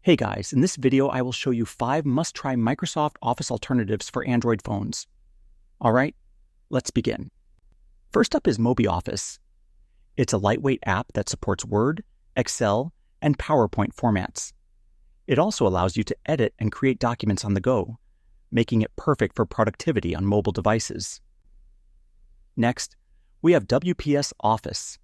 Hey guys, in this video I will show you 5 must-try Microsoft Office alternatives for Android phones. Alright, let's begin. First up is Office. It's a lightweight app that supports Word, Excel, and PowerPoint formats. It also allows you to edit and create documents on the go, making it perfect for productivity on mobile devices. Next, we have WPS Office.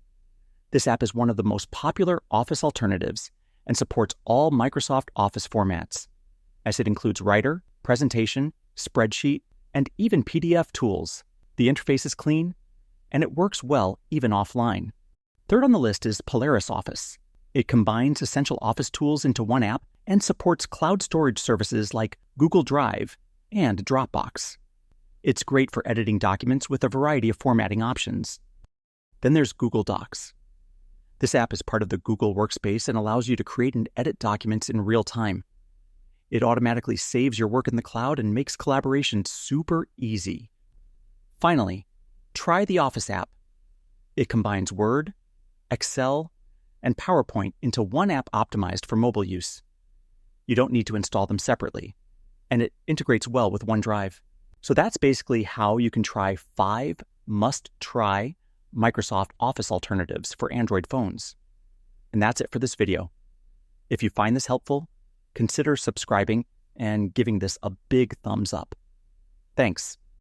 This app is one of the most popular Office alternatives and supports all Microsoft Office formats, as it includes Writer, Presentation, Spreadsheet, and even PDF tools. The interface is clean, and it works well even offline. Third on the list is Polaris Office. It combines essential Office tools into one app and supports cloud storage services like Google Drive and Dropbox. It's great for editing documents with a variety of formatting options. Then there's Google Docs. This app is part of the Google Workspace and allows you to create and edit documents in real time. It automatically saves your work in the cloud and makes collaboration super easy. Finally, try the Office app. It combines Word, Excel, and PowerPoint into one app optimized for mobile use. You don't need to install them separately, and it integrates well with OneDrive. So that's basically how you can try 5 must-try Microsoft Office alternatives for Android phones. And that's it for this video. If you find this helpful, consider subscribing and giving this a big thumbs up. Thanks.